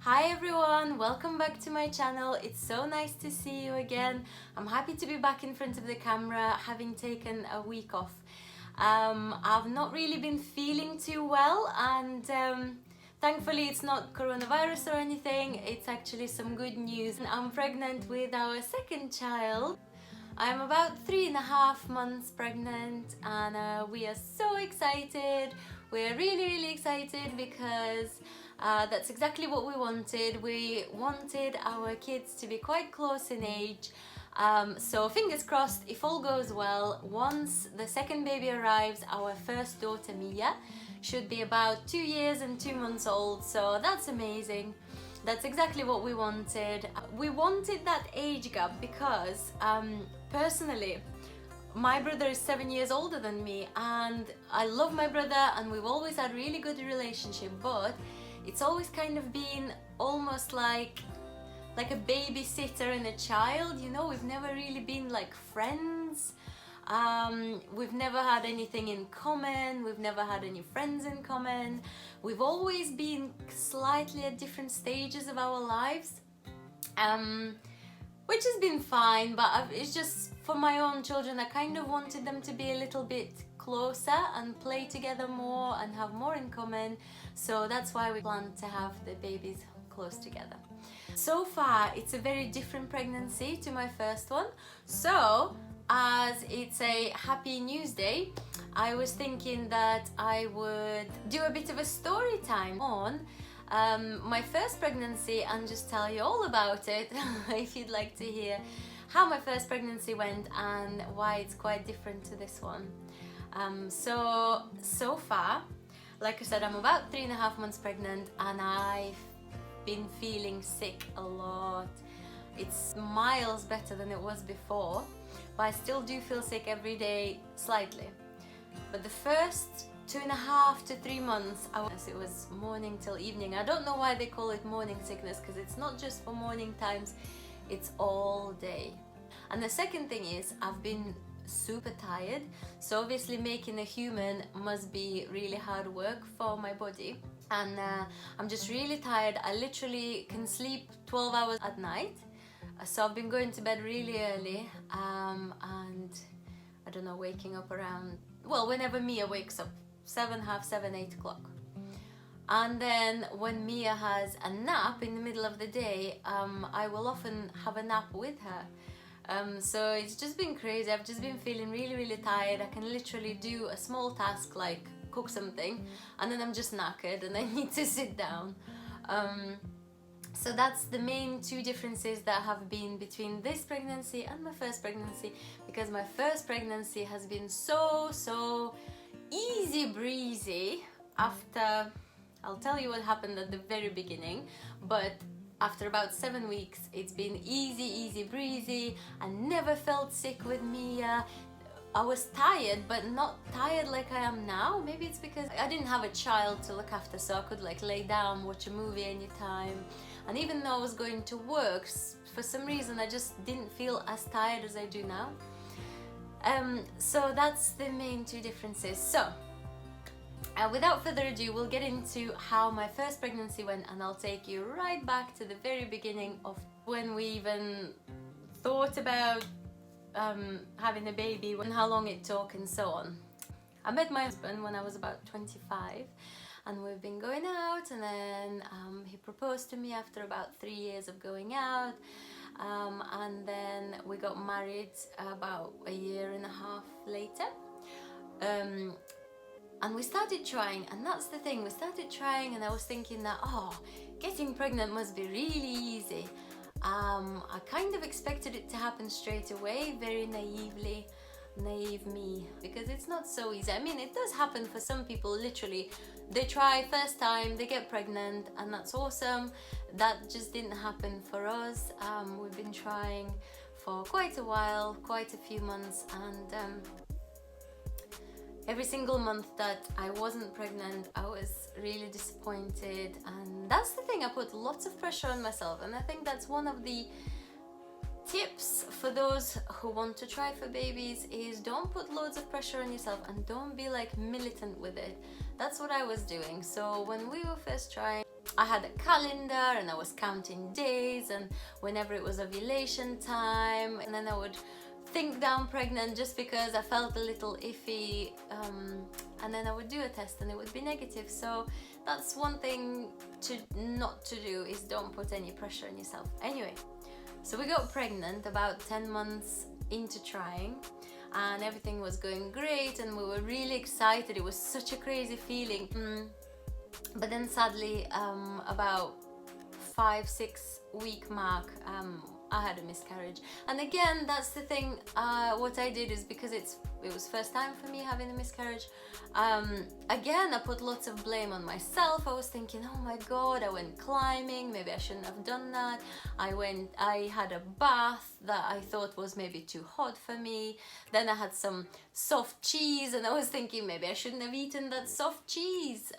Hi everyone, welcome back to my channel. It's so nice to see you again. I'm happy to be back in front of the camera, having taken a week off. I've not really been feeling too well, and thankfully it's not coronavirus or anything. It's actually some good news. I'm pregnant with our second child. I'm about 3.5 months pregnant, and we are so excited. We're really excited because that's exactly what we wanted. We wanted our kids to be quite close in age. So fingers crossed, if all goes well, once the second baby arrives, our first daughter Mia should be about 2 years and 2 months old. So that's amazing. That's exactly what we wanted. We wanted that age gap because personally, my brother is 7 years older than me, and I love my brother and we've always had really good relationship, but it's always kind of been almost like a babysitter and a child, you know. We've never really been like friends. We've never had anything in common. We've never had any friends in common. We've always been slightly at different stages of our lives, which has been fine, but it's just for my own children, I kind of wanted them to be a little bit closer and play together more and have more in common. So that's why we planned to have the babies close together. So far, it's a very different pregnancy to my first one. So, as it's a happy news day, I was thinking that I would do a bit of a story time on my first pregnancy and just tell you all about it if you'd like to hear how my first pregnancy went and why it's quite different to this one. So far, like I said, I'm about 3.5 months pregnant and I've been feeling sick a lot. It's miles better than it was before, but I still do feel sick every day, slightly. But the first 2.5 to 3 months, it was morning till evening. I don't know why they call it morning sickness, because it's not just for morning times, it's all day. And the second thing is, I've been super tired. So obviously making a human must be really hard work for my body. And I'm just really tired. I literally can sleep 12 hours at night. So I've been going to bed really early, and I don't know, waking up around, well, whenever Mia wakes up, 7, half 7, 8 o'clock. And then when Mia has a nap in the middle of the day, I will often have a nap with her. So it's just been crazy. I've just been feeling really tired. I can literally do a small task like cook something and then I'm just knackered and I need to sit down. So that's the main two differences that have been between this pregnancy and my first pregnancy, because my first pregnancy has been so easy breezy. After, I'll tell you what happened at the very beginning, but after about 7 weeks, it's been easy breezy. I never felt sick with Mia. I was tired, but not tired like I am now. Maybe it's because I didn't have a child to look after, so I could like lay down, watch a movie anytime. And even though I was going to work, for some reason I just didn't feel as tired as I do now. So that's the main two differences. So without further ado, we'll get into how my first pregnancy went, and I'll take you right back to the very beginning of when we even thought about having a baby and how long it took and so on. I met my husband when I was about 25 and we've been going out, and then he proposed to me after about 3 years of going out, and then we got married about 1.5 years later. And we started trying, and that's the thing, we started trying, and I was thinking that, oh, getting pregnant must be really easy. I kind of expected it to happen straight away, very naively, naive me, because it's not so easy. I mean, it does happen for some people, literally. They try first time, they get pregnant, and that's awesome. That just didn't happen for us. We've been trying for quite a while, quite a few months, and every single month that I wasn't pregnant, I was really disappointed. And that's the thing, I put lots of pressure on myself, and I think that's one of the tips for those who want to try for babies is don't put loads of pressure on yourself and don't be like militant with it. That's what I was doing. So when we were first trying, I had a calendar and I was counting days and whenever it was ovulation time, and then I would think that I'm pregnant just because I felt a little iffy, and then I would do a test and it would be negative. So that's one thing to not to do, is don't put any pressure on yourself. Anyway, so we got pregnant about 10 months into trying, and everything was going great and we were really excited. It was such a crazy feeling. But then sadly, about 5-6 week mark, I had a miscarriage. And again, that's the thing, what I did is, because it was first time for me having a miscarriage, again, I put lots of blame on myself. I was thinking, oh my god, I went climbing, maybe I shouldn't have done that. I had a bath that I thought was maybe too hot for me. Then I had some soft cheese and I was thinking maybe I shouldn't have eaten that soft cheese.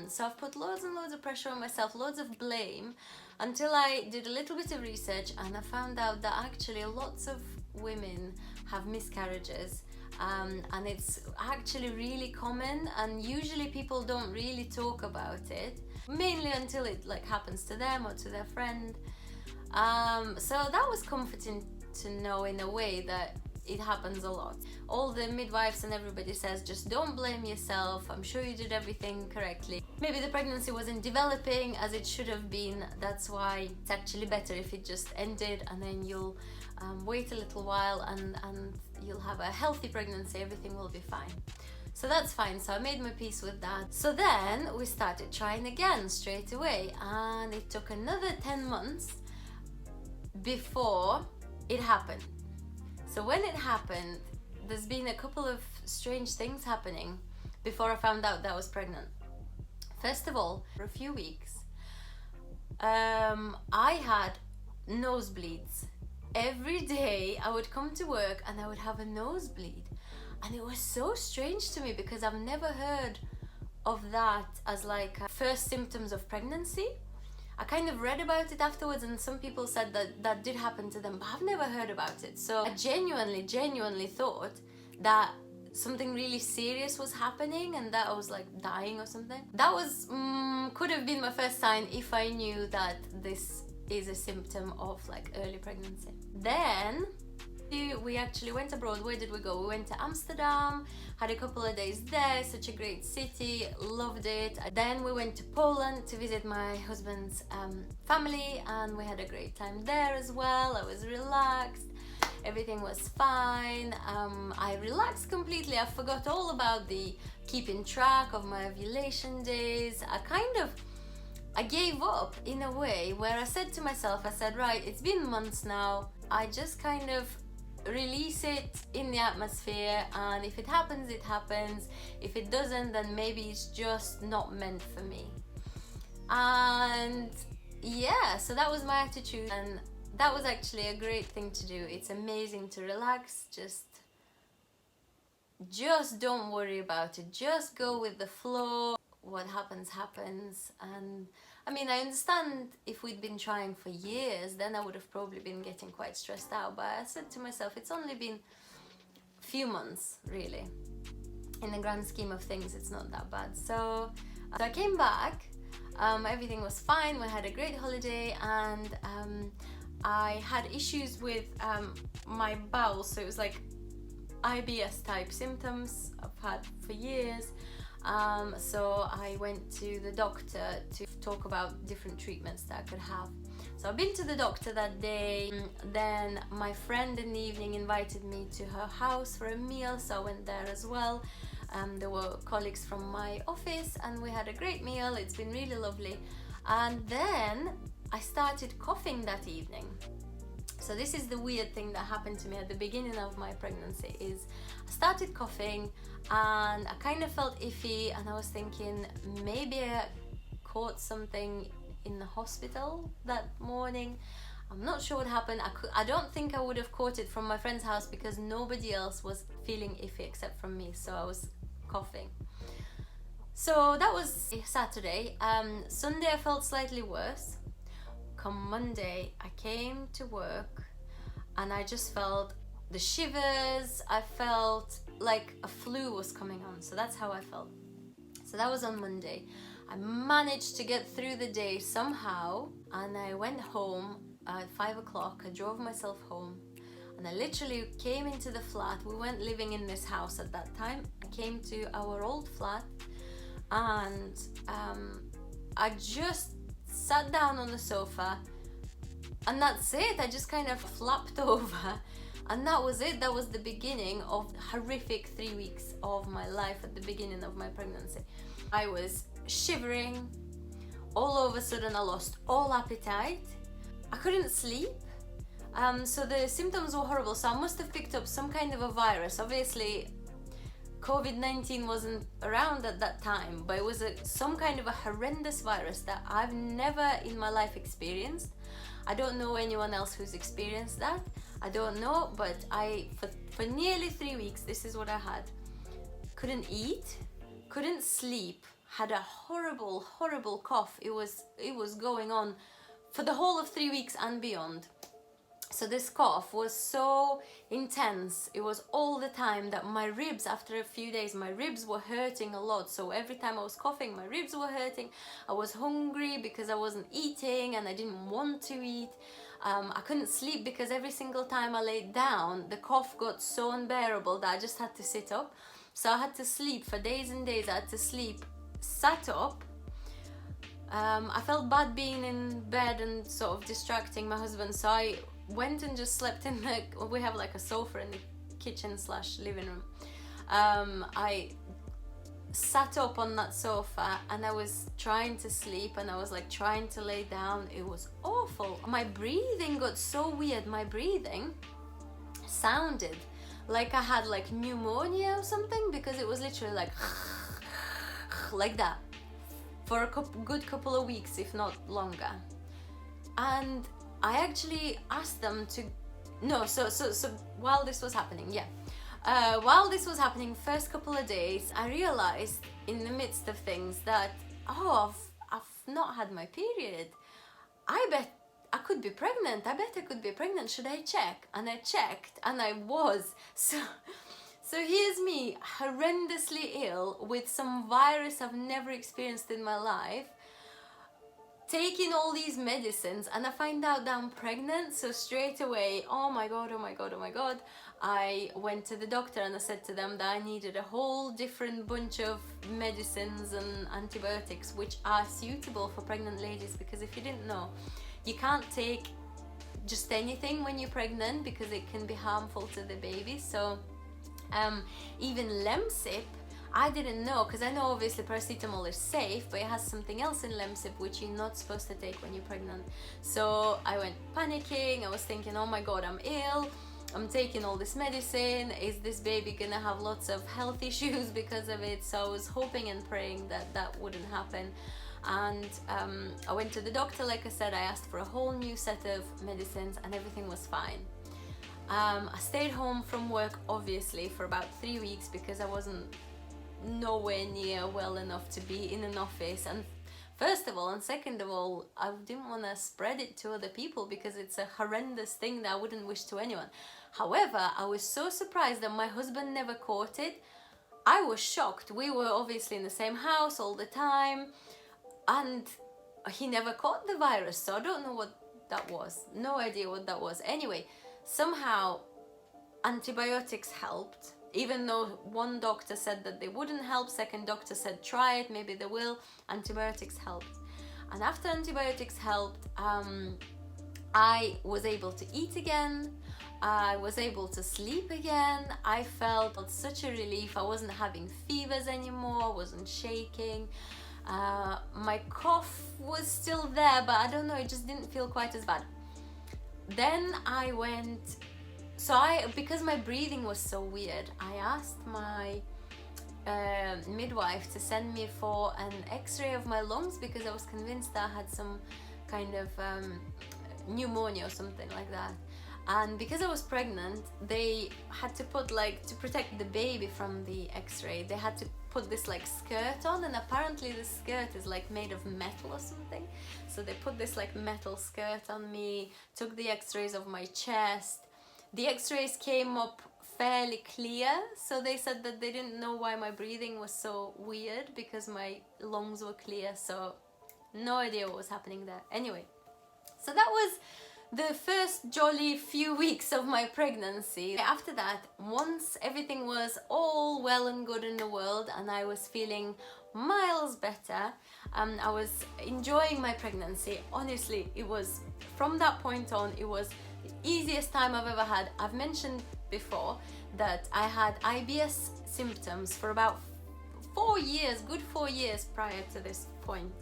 So I've put loads and loads of pressure on myself, loads of blame, until I did a little bit of research and I found out that actually lots of women have miscarriages, and it's actually really common, and usually people don't really talk about it, mainly until it like happens to them or to their friend. So that was comforting to know in a way that it happens a lot. All the midwives and everybody says, just don't blame yourself, I'm sure you did everything correctly. Maybe the pregnancy wasn't developing as it should have been, that's why it's actually better if it just ended, and then you'll wait a little while and you'll have a healthy pregnancy, everything will be fine. So that's fine, so I made my peace with that. So then we started trying again straight away, and it took another 10 months before it happened. So when it happened, there's been a couple of strange things happening before I found out that I was pregnant. First of all, for a few weeks, I had nosebleeds. Every day I would come to work and I would have a nosebleed. And it was so strange to me because I've never heard of that as like first symptoms of pregnancy. I kind of read about it afterwards and some people said that that did happen to them, but I've never heard about it. So I genuinely thought that something really serious was happening and that I was like dying or something. That was, could have been my first sign if I knew that this is a symptom of like early pregnancy. Then we actually went abroad. Where did we go? We went to Amsterdam, had a couple of days there, such a great city, loved it. Then we went to Poland to visit my husband's family, and we had a great time there as well. I was relaxed, everything was fine. I relaxed completely. I forgot all about the keeping track of my ovulation days. I gave up in a way where I said to myself, I said, right, it's been months now, I just kind of release it in the atmosphere, and if it happens, it happens. If it doesn't, then maybe it's just not meant for me. And yeah, so that was my attitude, and that was actually a great thing to do. It's amazing to relax, just don't worry about it, just go with the flow. What happens happens. And I mean, I understand if we'd been trying for years, then I would have probably been getting quite stressed out, but I said to myself, it's only been a few months really. In the grand scheme of things, it's not that bad. So I came back, everything was fine, we had a great holiday, and I had issues with my bowel, so it was like IBS type symptoms I've had for years. So I went to the doctor to talk about different treatments that I could have. So I've been to the doctor that day. Then my friend in the evening invited me to her house for a meal, so I went there as well. There were colleagues from my office and we had a great meal. It's been really lovely. And then I started coughing that evening. So this is the weird thing that happened to me at the beginning of my pregnancy, is I started coughing and I kind of felt iffy, and I was thinking maybe I caught something in the hospital that morning. I'm not sure what happened. I don't think I would have caught it from my friend's house because nobody else was feeling iffy except from me, so I was coughing. So that was Saturday. Sunday I felt slightly worse. Come Monday, I came to work and I just felt the shivers. I felt like a flu was coming on, so that's how I felt. So that was on Monday. I managed to get through the day somehow, and I went home at 5 o'clock. I drove myself home, and I literally came into the flat. We weren't living in this house at that time. I came to our old flat, and I just sat down on the sofa, and that's it. I just kind of flapped over, and that was it. That was the beginning of horrific 3 weeks of my life at the beginning of my pregnancy. I was shivering. All of a sudden I lost all appetite. I couldn't sleep. So the symptoms were horrible. So I must have picked up some kind of a virus. Obviously COVID-19 wasn't around at that time, but it was some kind of a horrendous virus that I've never in my life experienced. I don't know anyone else who's experienced that. I don't know, but for nearly 3 weeks, this is what I had. Couldn't eat, couldn't sleep, had a horrible cough. It was going on for the whole of 3 weeks and beyond. So this cough was so intense, it was all the time, that my ribs, after a few days, my ribs were hurting a lot. So every time I was coughing, my ribs were hurting. I was hungry because I wasn't eating and I didn't want to eat. I couldn't sleep because every single time I laid down, the cough got so unbearable that I just had to sit up. So I had to sleep for days and days. I had to sleep sat up. I felt bad being in bed and sort of distracting my husband, so I went and just slept in we have like a sofa in the kitchen / living room. I sat up on that sofa and I was trying to sleep, and I was like trying to lay down. It was awful. My breathing got so weird. My breathing sounded like I had like pneumonia or something, because it was literally like like that for a good couple of weeks, if not longer. And I actually asked them to so while this was happening, while this was happening, first couple of days, I realized in the midst of things that I've not had my period. I bet I could be pregnant. I bet I could be pregnant. Should I check? And I checked, and I was. So here's me, horrendously ill with some virus I've never experienced in my life, taking all these medicines, and I find out that I'm pregnant. So straight away, oh my god, I went to the doctor and I said to them that I needed a whole different bunch of medicines and antibiotics which are suitable for pregnant ladies, because if you didn't know, you can't take just anything when you're pregnant because it can be harmful to the baby. So even Lemsip, I didn't know, because I know obviously paracetamol is safe, but it has something else in Lemsip which you're not supposed to take when you're pregnant. So I went panicking. I was thinking, oh my god, I'm ill, I'm taking all this medicine, is this baby gonna have lots of health issues because of it? So I was hoping and praying that that wouldn't happen. And I went to the doctor, like I said. I asked for a whole new set of medicines and everything was fine. I stayed home from work obviously for about 3 weeks because I wasn't nowhere near well enough to be in an office, and first of all, and second of all, I didn't want to spread it to other people because it's a horrendous thing that I wouldn't wish to anyone. However, I was so surprised that my husband never caught it. I was shocked. We were obviously in the same house all the time, and he never caught the virus, so I don't know what that was. No idea what that was. Anyway, somehow antibiotics helped, even though one doctor said that they wouldn't help, second doctor said try it, maybe they will. Antibiotics helped, and after antibiotics helped, I was able to eat again. I was able to sleep again. I felt such a relief. I wasn't having fevers anymore, wasn't shaking. My cough was still there, but I don't know, it just didn't feel quite as bad. Then I went, because my breathing was so weird, I asked my midwife to send me for an x-ray of my lungs, because I was convinced that I had some kind of pneumonia or something like that. And because I was pregnant, they had to put, like, to protect the baby from the x-ray, they had to put this like skirt on, and apparently the skirt is like made of metal or something. So they put this like metal skirt on me, took the x-rays of my chest. The x-rays came up fairly clear, so they said that they didn't know why my breathing was so weird because my lungs were clear, so no idea what was happening there. Anyway, so that was the first jolly few weeks of my pregnancy. After that, once everything was all well and good in the world and I was feeling miles better, I was enjoying my pregnancy. Honestly, it was, from that point on, it was the easiest time I've ever had. I've mentioned before that I had IBS symptoms for about 4 years, good 4 years prior to this point.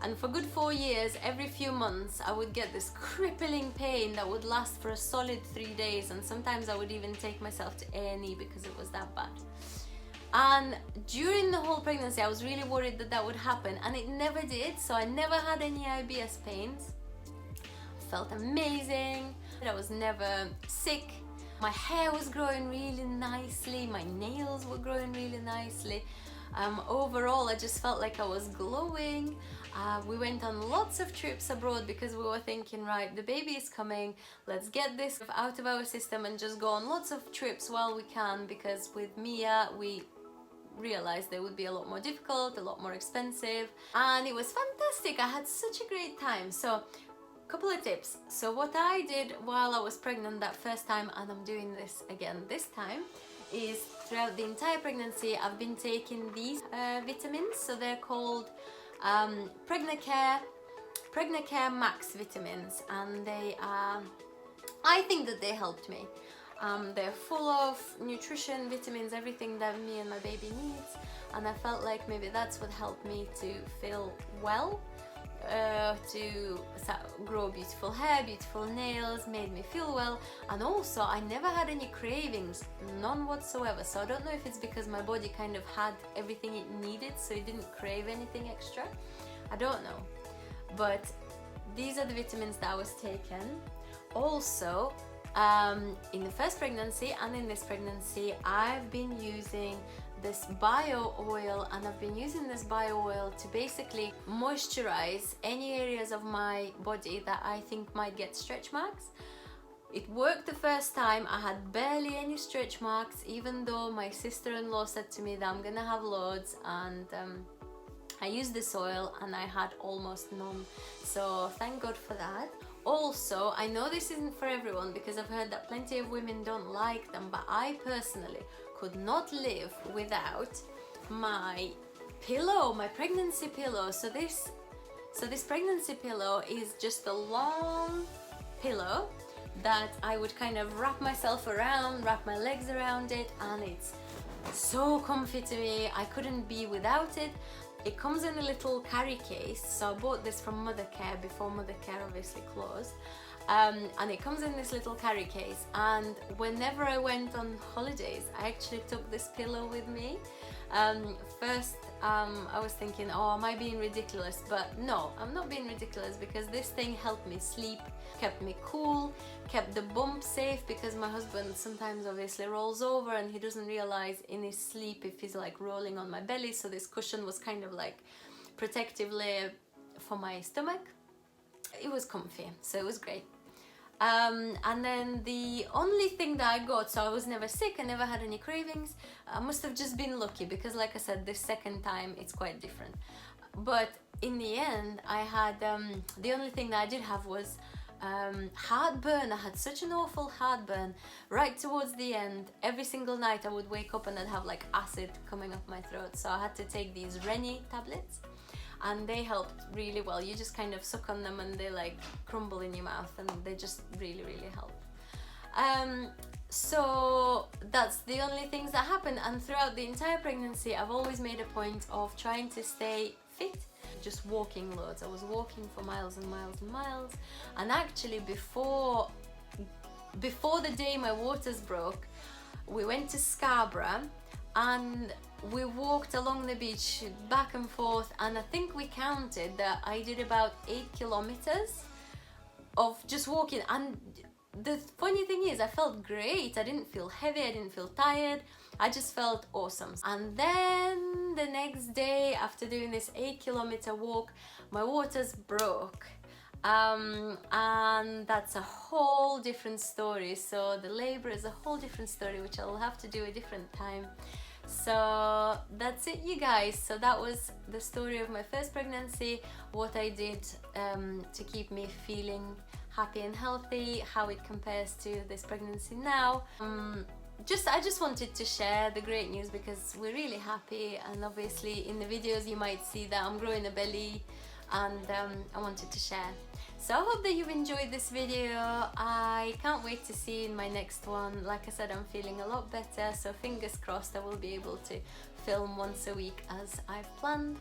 And for good 4 years, every few months, I would get this crippling pain that would last for a solid 3 days. And sometimes I would even take myself to A&E because it was that bad. And during the whole pregnancy, I was really worried that that would happen. And it never did. So I never had any IBS pains. I felt amazing. I was never sick. My hair was growing really nicely. My nails were growing really nicely. Overall, I just felt like I was glowing. We went on lots of trips abroad because we were thinking, right, the baby is coming, let's get this out of our system and just go on lots of trips while we can, because with Mia we realized they would be a lot more difficult, a lot more expensive, and it was fantastic. I had such a great time. So couple of tips. So what I did while I was pregnant that first time, and I'm doing this again this time, is throughout the entire pregnancy I've been taking these vitamins. So they're called Pregnacare Max vitamins, and they are, I think that they helped me. They're full of nutrition, vitamins, everything that me and my baby needs, and I felt like maybe that's what helped me to feel well, to grow beautiful hair, beautiful nails, made me feel well. And also I never had any cravings, none whatsoever. So I don't know if it's because my body kind of had everything it needed, so it didn't crave anything extra. I don't know, but these are the vitamins that I was taking. Also, in the first pregnancy and in this pregnancy, I've been using this bio oil, and I've been using this bio oil to basically moisturize any areas of my body that I think might get stretch marks. It worked the first time. I had barely any stretch marks, even though my sister-in-law said to me that I'm gonna have loads, and I used this oil and I had almost none. So thank God for that. Also, I know this isn't for everyone because I've heard that plenty of women don't like them, but I personally could not live without my pillow, my pregnancy pillow. So this pregnancy pillow is just a long pillow that I would kind of wrap myself around, wrap my legs around it, and it's so comfy to me. I couldn't be without it. It comes in a little carry case, so I bought this from Mothercare before Mothercare obviously closed. And it comes in this little carry case, and whenever I went on holidays I actually took this pillow with me. First I was thinking, oh, am I being ridiculous? But no, I'm not being ridiculous, because this thing helped me sleep, kept me cool, kept the bump safe, because my husband sometimes obviously rolls over and he doesn't realize in his sleep if he's like rolling on my belly, so this cushion was kind of like protective layer for my stomach. It was comfy, so it was great. And then the only thing that I got, so I was never sick, I never had any cravings. I must have just been lucky, because like I said, this second time it's quite different. But in the end, I had, the only thing that I did have was heartburn. I had such an awful heartburn right towards the end. Every single night I would wake up and I'd have like acid coming up my throat, so I had to take these Reni tablets, and they helped really well. You just kind of suck on them and they like crumble in your mouth, and they just really help. So that's the only things that happened, and throughout the entire pregnancy I've always made a point of trying to stay fit, just walking loads. I was walking for miles and miles and miles, and actually before the day my waters broke, we went to Scarborough and we walked along the beach back and forth, and I think we counted that I did about 8 kilometers of just walking. And the funny thing is, I felt great. I didn't feel heavy, I didn't feel tired, I just felt awesome. And then the next day, after doing this 8 kilometer walk, my waters broke, and that's a whole different story. So the labor is a whole different story, which I'll have to do a different time. So that's it, you guys. So that was the story of my first pregnancy, what I did to keep me feeling happy and healthy, how it compares to this pregnancy now. I just wanted to share the great news because we're really happy, and obviously in the videos you might see that I'm growing a belly, and I wanted to share. So I hope that you've enjoyed this video. I can't wait to see you in my next one. Like I said, I'm feeling a lot better, so fingers crossed I will be able to film once a week as I've planned.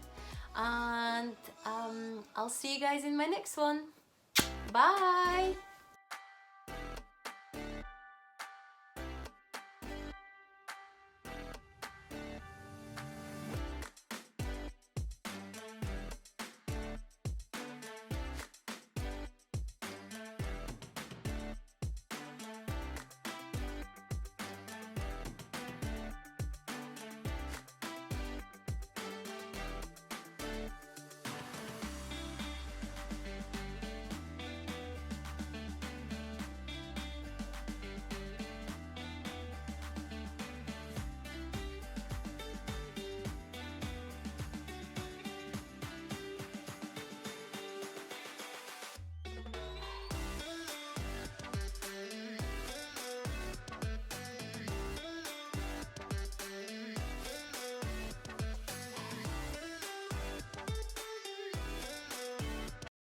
And I'll see you guys in my next one. Bye!